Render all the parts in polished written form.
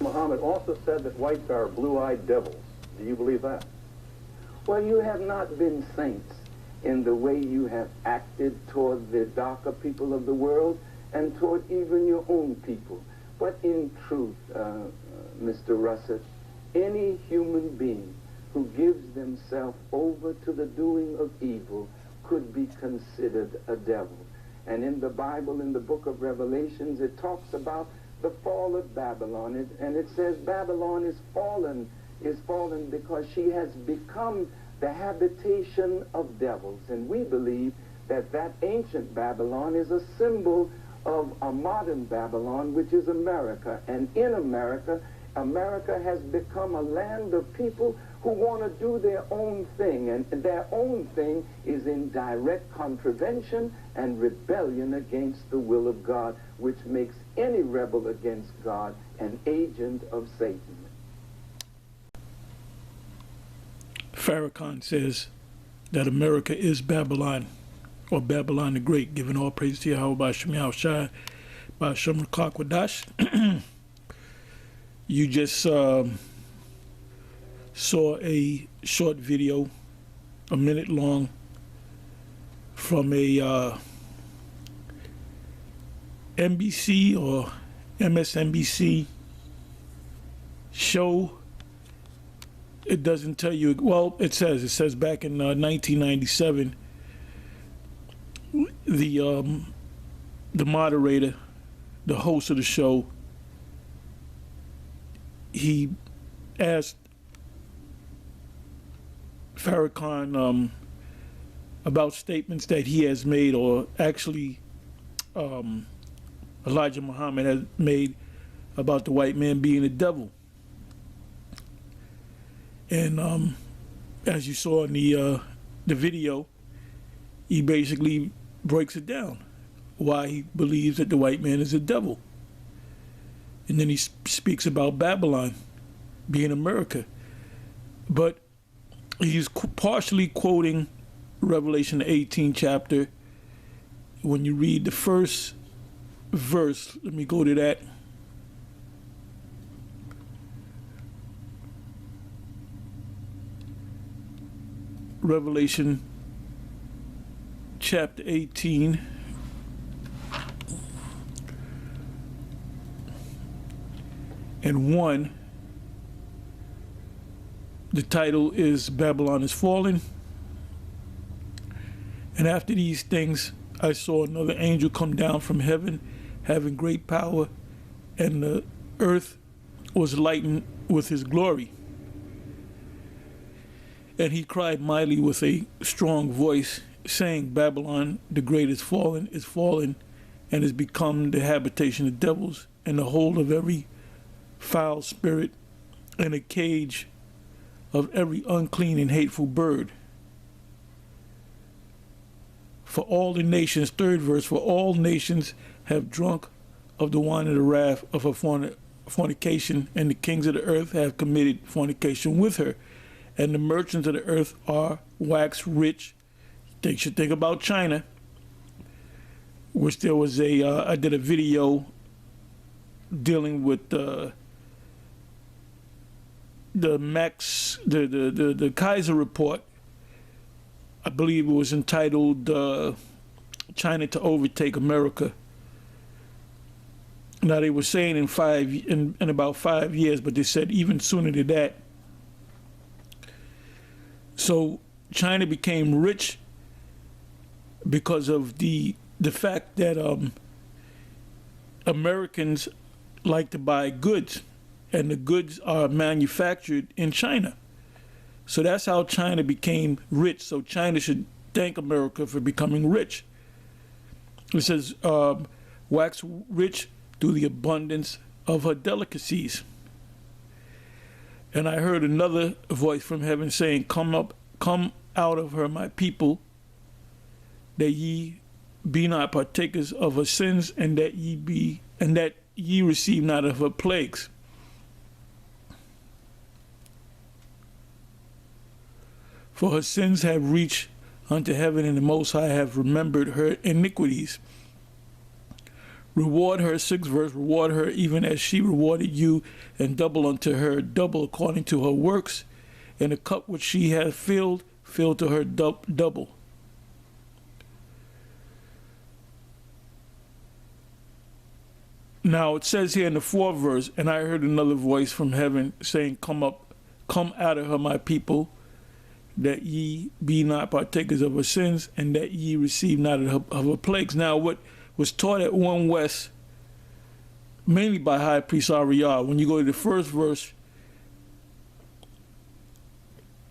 Muhammad also said that whites are blue-eyed devils. Do you believe that? Well, you have not been saints in the way you have acted toward the darker people of the world and toward even your own people. But in truth, Mr. Russett, any human being who gives themselves over to the doing of evil could be considered a devil. And in the Bible, in the book of Revelations, it talks about the fall of Babylon, and it says Babylon is fallen because she has become the habitation of devils. And we believe that that ancient Babylon is a symbol of a modern Babylon, which is America. And in America, America has become a land of people who want to do their own thing, and their own thing is in direct contravention and rebellion against the will of God, which makes any rebel against God an agent of Satan. Farrakhan says that America is Babylon, or Babylon the Great, giving all praise to Yahweh Shem Yahushai, Ba'ashem Rakakwadash. You just saw a short video, a minute long, from a NBC or MSNBC show. It doesn't tell you, well, it says back in 1997, the moderator, the host of the show, he asked Farrakhan about statements that he has made, or actually Elijah Muhammad has made, about the white man being a devil. And as you saw in the video, he basically breaks it down, why he believes that the white man is a devil. And then he speaks about Babylon being America. But he's partially quoting Revelation 18 chapter. When you read the first verse, let me go to that. Revelation chapter 18. And 1, the title is Babylon is Fallen. And after these things, I saw another angel come down from heaven, having great power, and the earth was lightened with his glory. And he cried mightily with a strong voice, saying, Babylon the great is fallen, and has become the habitation of devils, and the hold of every foul spirit, and a cage of every unclean and hateful bird. For all the nations, third verse, for all nations have drunk of the wine of the wrath of her fornication, and the kings of the earth have committed fornication with her, and the merchants of the earth are waxed rich. They should think about China, which there was I did a video dealing with the Kaiser report. I believe it was entitled China to Overtake America. Now they were saying in about 5 years, but they said even sooner than that. So China became rich because of the fact that Americans like to buy goods, and the goods are manufactured in China. So that's how China became rich. So China should thank America for becoming rich. It says, wax rich through the abundance of her delicacies. And I heard another voice from heaven saying, come out of her, my people, that ye be not partakers of her sins, and that ye receive not of her plagues. For her sins have reached unto heaven, and the Most High have remembered her iniquities. Reward her, sixth verse, reward her even as she rewarded you, and double unto her double according to her works. And the cup which she hath filled, fill to her double. Now it says here in the fourth verse, and I heard another voice from heaven saying, come out of her, my people, that ye be not partakers of her sins, and that ye receive not of her plagues. Now what was taught at One West, mainly by High Priest Ariel, when you go to the first verse,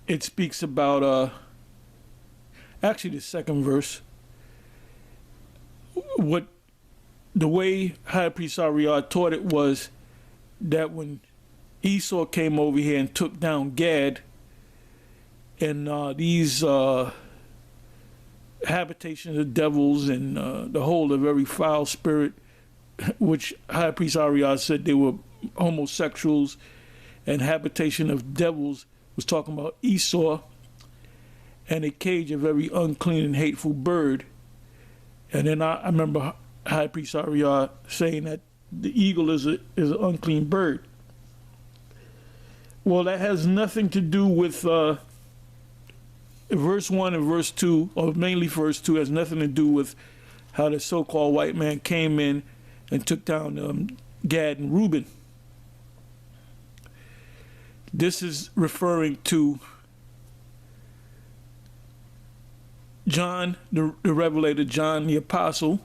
it speaks about, actually the second verse, what the way High Priest Ariel taught it was that when Esau came over here and took down Gad, and these habitations of devils and the whole of very foul spirit, which High Priest Ariel said they were homosexuals, and habitation of devils was talking about Esau, and a cage, a very unclean and hateful bird. And then I remember High Priest Ariel saying that the eagle is an unclean bird. Well, that has nothing to do with verse 1 and verse 2, or mainly verse 2, has nothing to do with how the so-called white man came in and took down Gad and Reuben. This is referring to John, the Revelator, John the Apostle,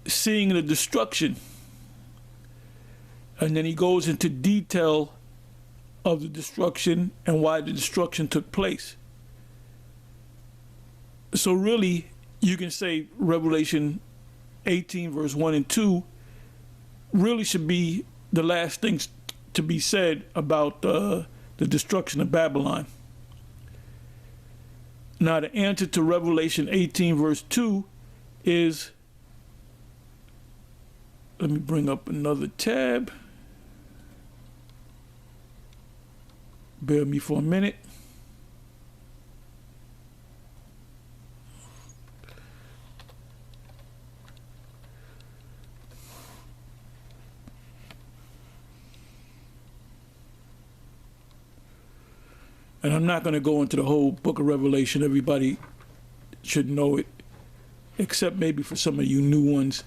seeing the destruction. And then he goes into detail of the destruction and why the destruction took place. So really, you can say Revelation 18 verse 1 and 2 really should be the last things to be said about the destruction of Babylon. Now the answer to Revelation 18 verse 2 is, let me bring up another tab. Bear with me for a minute. And I'm not going to go into the whole book of Revelation. Everybody should know it, except maybe for some of you new ones.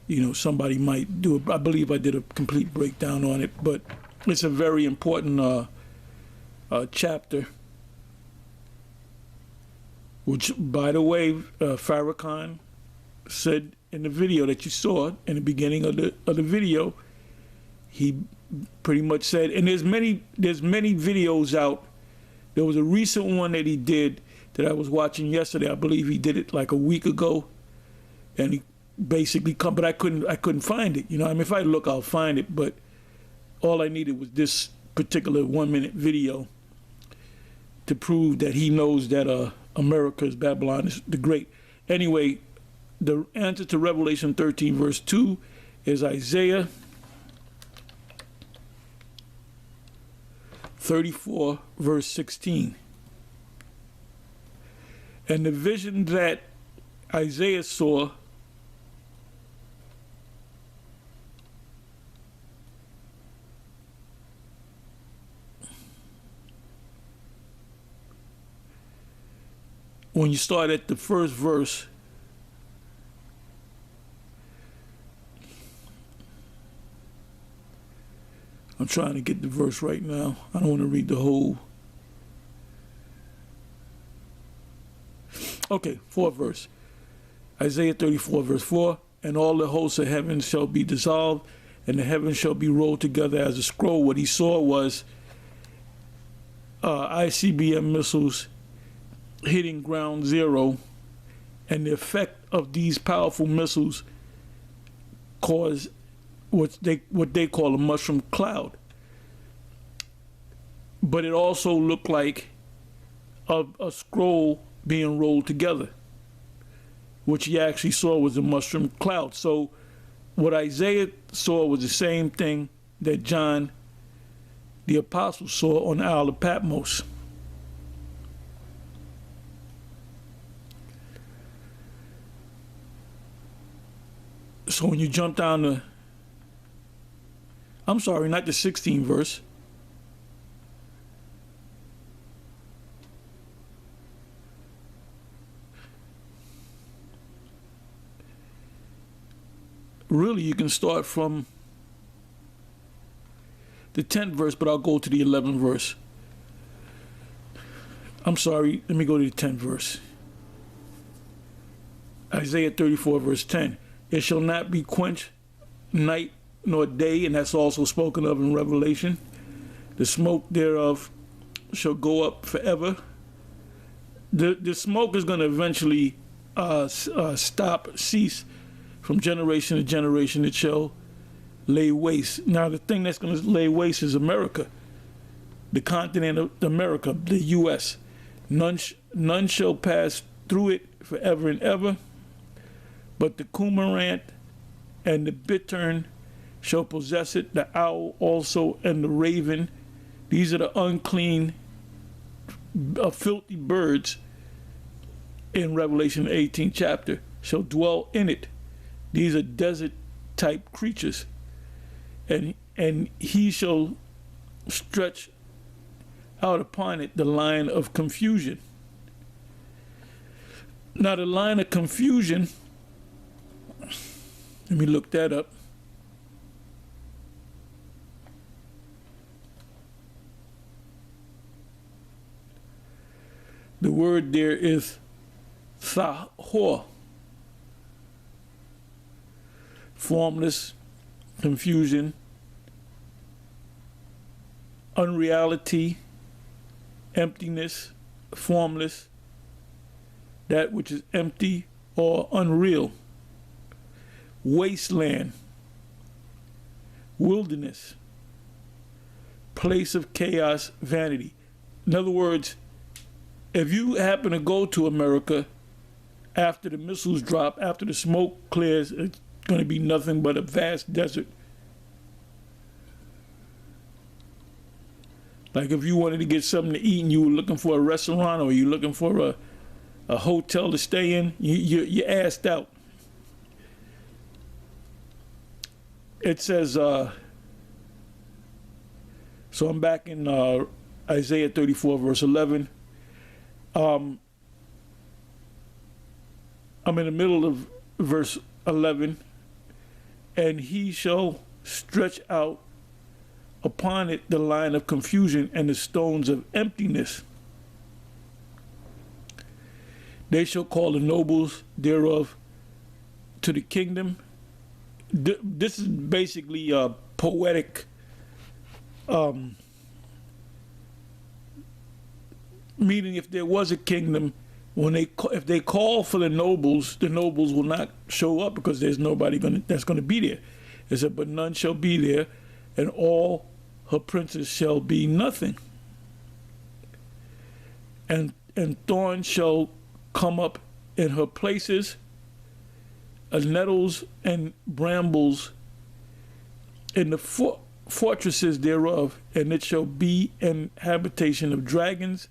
You know, somebody might do it. I believe I did a complete breakdown on it, but it's a very important chapter, which, by the way, Farrakhan said in the video that you saw in the beginning of the video, he pretty much said, and there's many videos out. There was a recent one that he did that I was watching yesterday. I believe he did it like a week ago, and he basically but I couldn't find it. You know, I mean, if I look, I'll find it. But all I needed was this particular 1-minute video to prove that he knows that America's Babylon is the great. Anyway, the answer to Revelation 13 verse 2 is Isaiah 34 verse 16. And the vision that Isaiah saw when you start at the first verse, I'm trying to get the verse right now. I don't want to read the whole. Okay, fourth verse. Isaiah 34 verse 4, and all the hosts of heaven shall be dissolved, and the heavens shall be rolled together as a scroll. What he saw was ICBM missiles hitting ground zero, and the effect of these powerful missiles caused what they call a mushroom cloud. But it also looked like a scroll being rolled together, which he actually saw was a mushroom cloud. So what Isaiah saw was the same thing that John the Apostle saw on the Isle of Patmos. So when you jump down to, I'm sorry, not the 16th verse. Really, you can start from the 10th verse, but I'll go to the 11th verse. I'm sorry, let me go to the 10th verse. Isaiah 34, verse 10. It shall not be quenched night nor day, and that's also spoken of in Revelation. The smoke thereof shall go up forever. The smoke is going to eventually cease from generation to generation. It shall lay waste. Now, the thing that's going to lay waste is America, the continent of America, the U.S. None shall pass through it forever and ever, but the cormorant and the bittern shall possess it, the owl also and the raven. These are the unclean, filthy birds in Revelation 18 chapter, shall dwell in it. These are desert type creatures. And he shall stretch out upon it the line of confusion. Now the line of confusion, let me look that up. The word there is thahor, formless, confusion, unreality, emptiness, formless, that which is empty or unreal, wasteland, wilderness, place of chaos, vanity. In other words, if you happen to go to America after the missiles drop, after the smoke clears, it's going to be nothing but a vast desert. Like if you wanted to get something to eat and you were looking for a restaurant or you're looking for a hotel to stay in, you're asked out. It says, so I'm back in Isaiah 34, verse 11. I'm in the middle of verse 11. And he shall stretch out upon it the line of confusion and the stones of emptiness. They shall call the nobles thereof to the kingdom. This is basically a poetic meaning if there was a kingdom, if they call for the nobles will not show up because there's nobody that's going to be there. It said, but none shall be there, and all her princes shall be nothing. And thorns shall come up in her places, nettles and brambles in the fortresses thereof, and it shall be an habitation of dragons,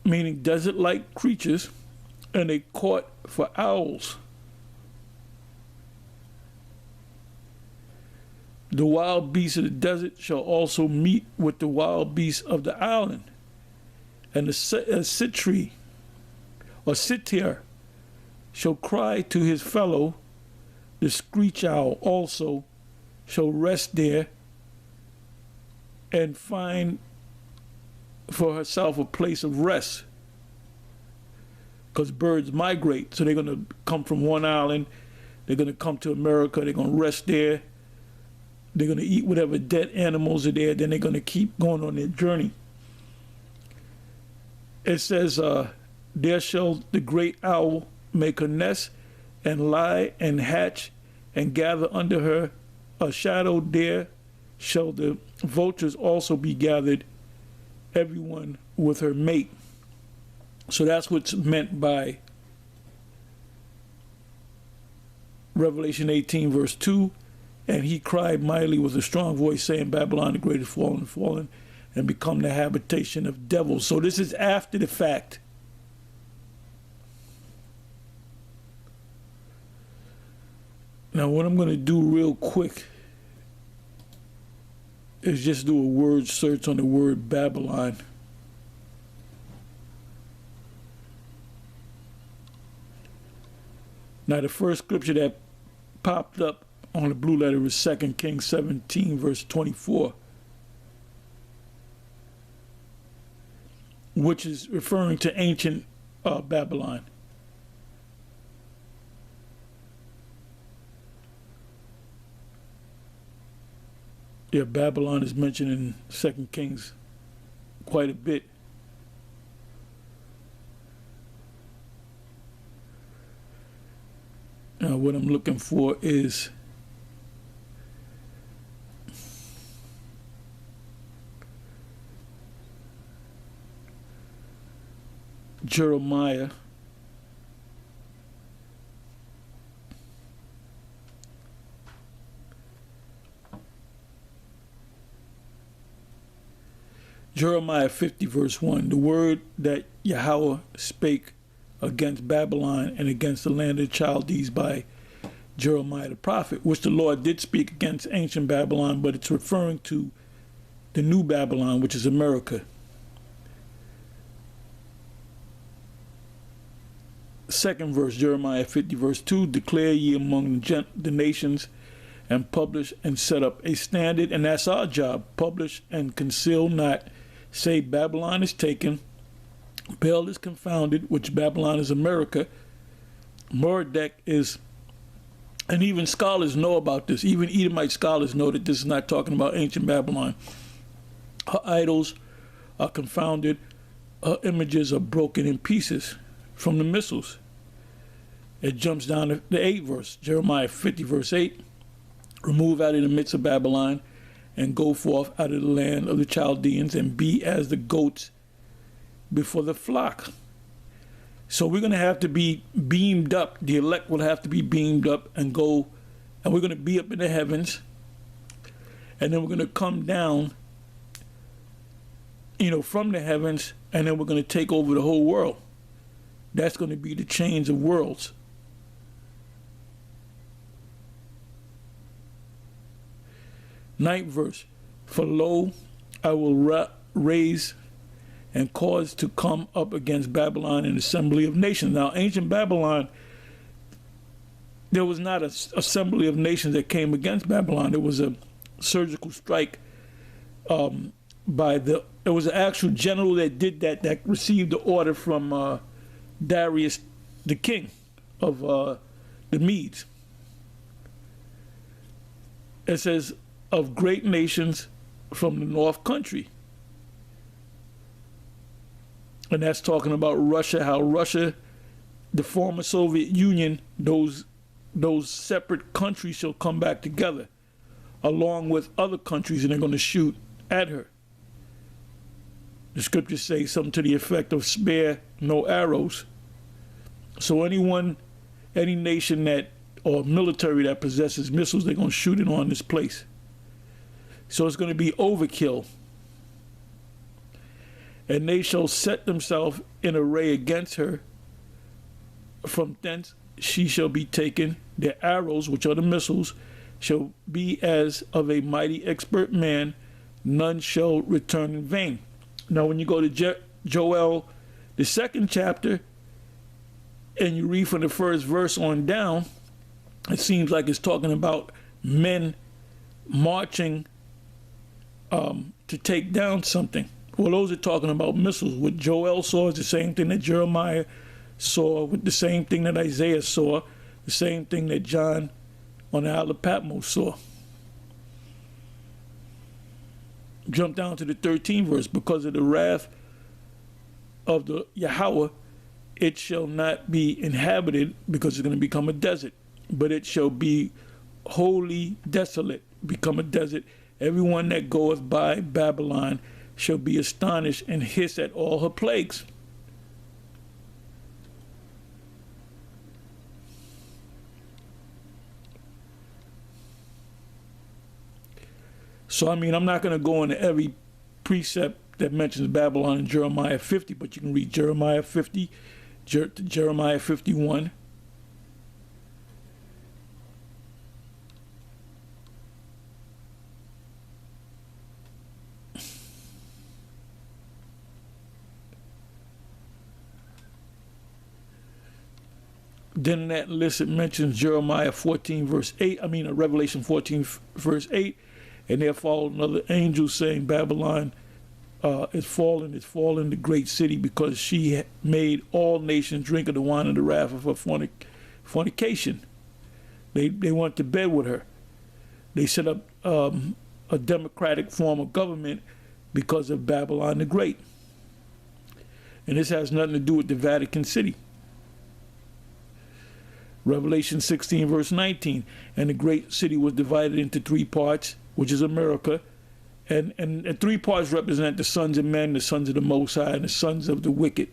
meaning desert-like creatures, and a court for owls. The wild beasts of the desert shall also meet with the wild beasts of the island, and the citri, or sitir, shall cry to his fellow. The screech owl also shall rest there and find for herself a place of rest, because birds migrate, so they're going to come from one island, they're going to come to America, they're going to rest there, they're going to eat whatever dead animals are there, then they're going to keep going on their journey. It says, there shall the great owl make her nest and lie and hatch and gather under her a shadow. There shall the vultures also be gathered, everyone with her mate. So that's what's meant by Revelation 18 verse 2. And he cried mightily with a strong voice, saying, Babylon the great is fallen, fallen, and become the habitation of devils. So this is after the fact. Now, what I'm going to do real quick is just do a word search on the word Babylon. Now, the first scripture that popped up on the blue letter is 2 Kings 17, verse 24, which is referring to ancient Babylon. Yeah, Babylon is mentioned in 2 Kings quite a bit. Now, what I'm looking for is Jeremiah. Jeremiah 50, verse 1, the word that Yahweh spake against Babylon and against the land of the Chaldees by Jeremiah the prophet, which the Lord did speak against ancient Babylon, but it's referring to the new Babylon, which is America. Second verse, Jeremiah 50, verse 2, declare ye among the nations and publish and set up a standard, and that's our job, publish and conceal not, say Babylon is taken, Baal is confounded, which Babylon is America, Merodach is, and even scholars know about this, even Edomite scholars know that this is not talking about ancient Babylon. Her idols are confounded, her images are broken in pieces from the missiles. It jumps down to the 8th verse, Jeremiah 50, verse 8, remove out of the midst of Babylon, and go forth out of the land of the Chaldeans, and be as the goats before the flock. So we're going to have to be beamed up. The elect will have to be beamed up and go, and we're going to be up in the heavens, and then we're going to come down, from the heavens, and then we're going to take over the whole world. That's going to be the change of worlds. Ninth verse, for lo, I will raise and cause to come up against Babylon an assembly of nations. Now, ancient Babylon, there was not an assembly of nations that came against Babylon. There was a surgical strike there was an actual general that did that received the order from Darius, the king of the Medes. It says, of great nations from the north country. And that's talking about Russia, how Russia, the former Soviet Union, those separate countries shall come back together along with other countries, and they're going to shoot at her. The scriptures say something to the effect of spare no arrows. So any nation or military that possesses missiles, they're going to shoot it on this place. So it's going to be overkill. And they shall set themselves in array against her. From thence she shall be taken. Their arrows, which are the missiles, shall be as of a mighty expert man. None shall return in vain. Now, when you go to Joel, the 2nd chapter, and you read from the 1st verse on down, it seems like it's talking about men marching to take down something. Well, those are talking about missiles. What Joel saw is the same thing that Jeremiah saw, with the same thing that Isaiah saw, the same thing that John on the Isle of Patmos saw. Jump down to the 13th verse. Because of the wrath of the Yahweh, it shall not be inhabited, because it's going to become a desert, but it shall be wholly desolate, become a desert. Everyone that goeth by Babylon shall be astonished and hiss at all her plagues. So, I'm not going to go into every precept that mentions Babylon in Jeremiah 50, but you can read Jeremiah 50, Jeremiah 51, Then in that list it mentions Jeremiah 14 verse 8, Revelation 14 verse 8, and there followed another angel saying, Babylon is fallen, the great city, because she made all nations drink of the wine of the wrath of her fornication. They went to bed with her. They set up a democratic form of government because of Babylon the Great. And this has nothing to do with the Vatican City. Revelation 16 verse 19, and the great city was divided into 3 parts, which is America, and 3 parts represent the sons of men, the sons of the Most High, and the sons of the wicked.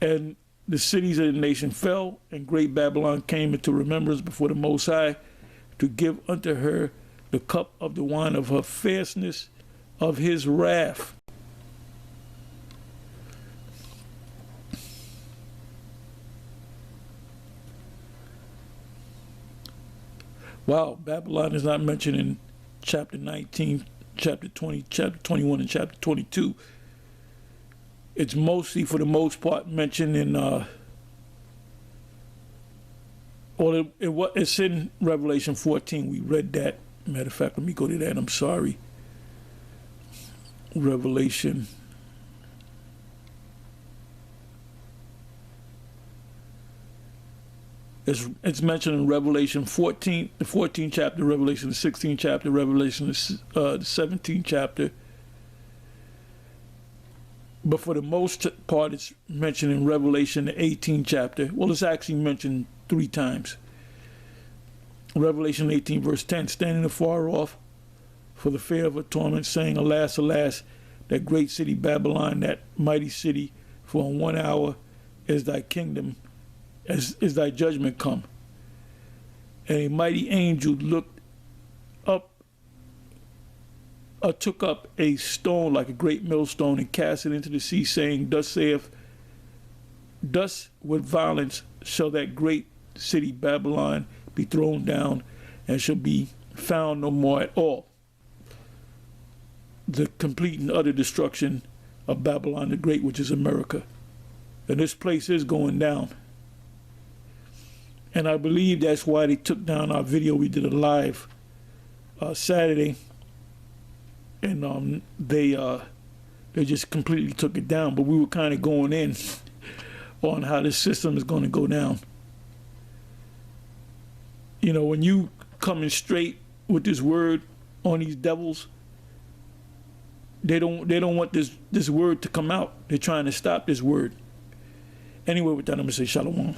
And the cities of the nation fell, and great Babylon came into remembrance before the Most High, to give unto her the cup of the wine of her fierceness, of his wrath. Wow, Babylon is not mentioned in chapter 19, chapter 20, chapter 21, and chapter 22. It's mostly, for the most part, mentioned in, it's in Revelation 14. We read that. Matter of fact, let me go to that. I'm sorry. Revelation. It's mentioned in Revelation 14, the 14th chapter, Revelation the 16th chapter, Revelation the 17th chapter. But for the most part, it's mentioned in Revelation the 18th chapter. Well, it's actually mentioned 3 times. Revelation 18 verse 10, standing afar off for the fear of a torment, saying, Alas, alas, that great city Babylon, that mighty city, for in 1 hour is thy kingdom, is thy judgment come. And a mighty angel looked up, took up a stone like a great millstone and cast it into the sea, saying, Thus with violence shall that great city Babylon be thrown down, and shall be found no more at all. The complete and utter destruction of Babylon the Great, which is America. And this place is going down. And I believe that's why they took down our video. We did a live Saturday, and they just completely took it down. But we were kind of going in on how this system is going to go down. You know, when you coming straight with this word on these devils, they don't want this word to come out. They're trying to stop this word. Anyway, with that, I'm gonna say shalom.